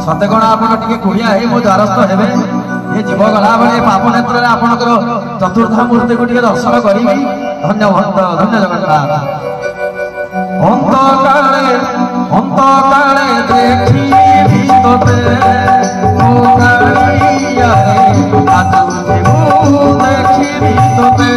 सते कण आपण टिके कुड़िया हे मो द्वारस्थ हेबे ये जीव गला बेले पाप नेत्र आपणकर चतुर्थ मूर्ति को टिके दर्शन करी धन्य भक्त धन्य जगन्नाथ अंत काले देखी तोते मो कालिया रे आतुति मु देखी तोते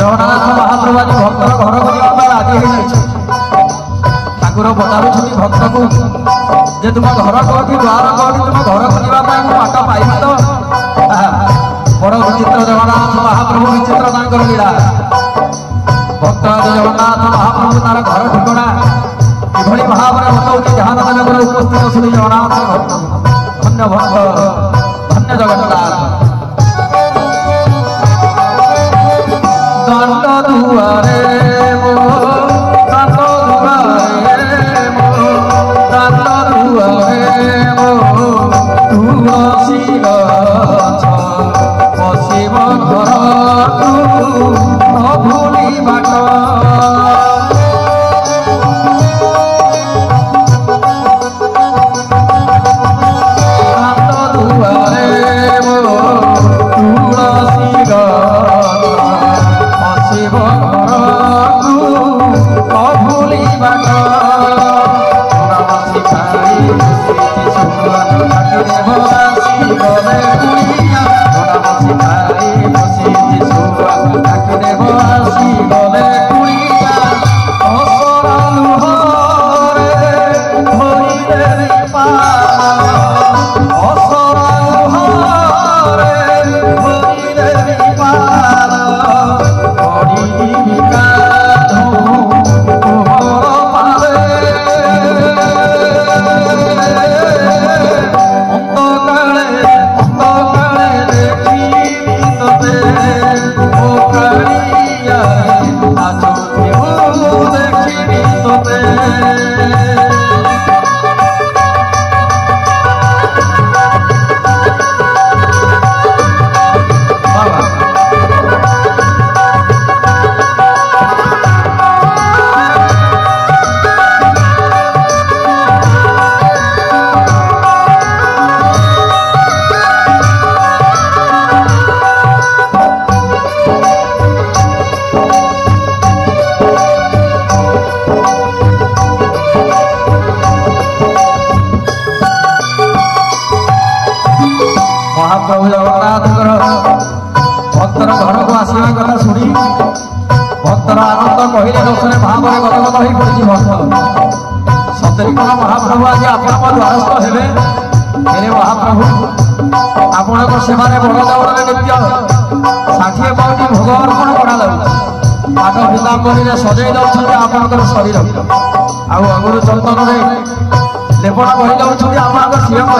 जगन्नाथ महाप्रभु आज भक्तर घर को जावा राजी ठाकुर पचारुछंती भक्त को जे तुम घर कौटी द्वार कौटी तुम घर को जावाई बाट पाइबी तो बड़ विचित्र जगन्नाथ महाप्रभु विचित्र तांकर लीला भक्त जगन्नाथ महाप्रभु तार घर ठिकना किभली भाव में बताऊँ ध्यान जनक उपस्थित श्री जगन्नाथ भक्त धन्य भक्त धन्य जगन्नाथ दुआरे मो दांत दुआरे मो दांत दुआरे मो तुलसी गछ पशिम घर न भूली बाट दांत दुआरे मो तुलसी गछ भूली बाट महाप्रभु जगन्नाथ भक्तर घर को आसवा कथा शुणी भक्तर आनंद कहले दर्शने भाव गदगद हो पड़ी भक्त सतरी कौन महाप्रभु आज आप द्वारस्थ हेबे हे महाप्रभु आपण सेवार बड़ दौड़ नित्य 60 पाउटी भोग अर्पण करा पाठ पीताम्बरी सजई दौरान आपंकर शरीर आगुरी चंदन लेपन कर सिंह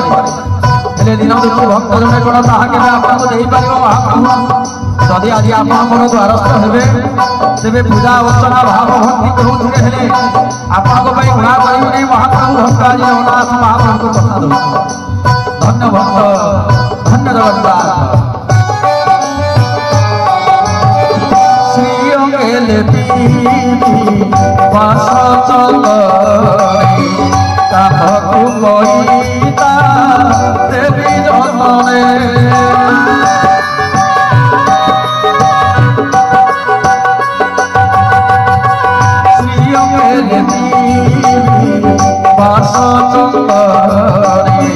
हेले दिन दुखी भक्त जने कौन ताहा केबे आपको देई परिबो महाप्रभु जदि आज आपण मोर द्वारस्थ हेबे तेबे पूजा अर्चना भाव भक्ति करूथिले हेले आपण को पई गुणा करियो नै महाप्रभु भक्त आज रघुनाथ महाप्रभु को कथा दो धन्य भक्त धन्य जगन्नाथ श्री अंगेले पास चलरे काहकु कहिता देवी जनने श्री अंगेले पास चलरे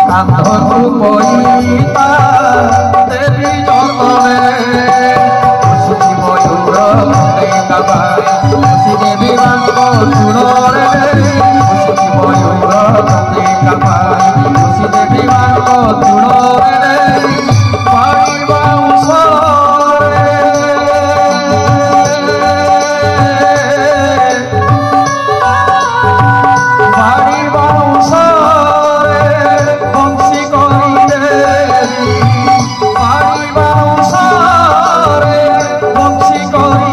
काहकु कहिता देवी जनने खुशी देवी मांगो चूड़े खुशी मयूर कते कपाई खुशी देवी मांगो चूड़े पाड़ी बाउंसरे पाड़ी बाउंसरे बंशी करी देवी पाड़ी बाउंसरे बंशी करी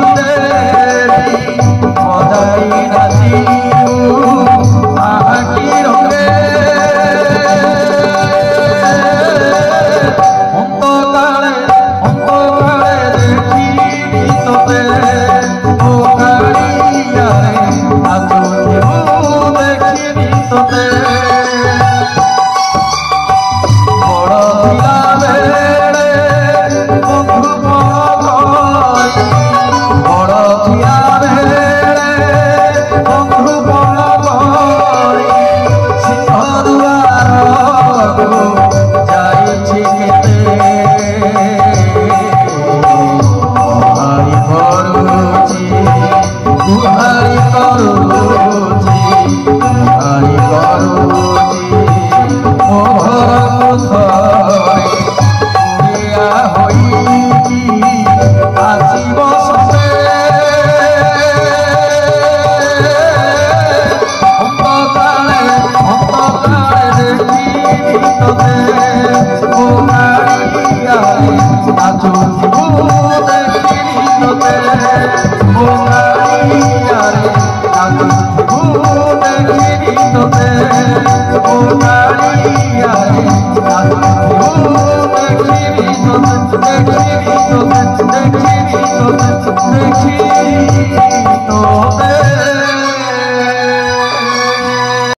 Oh,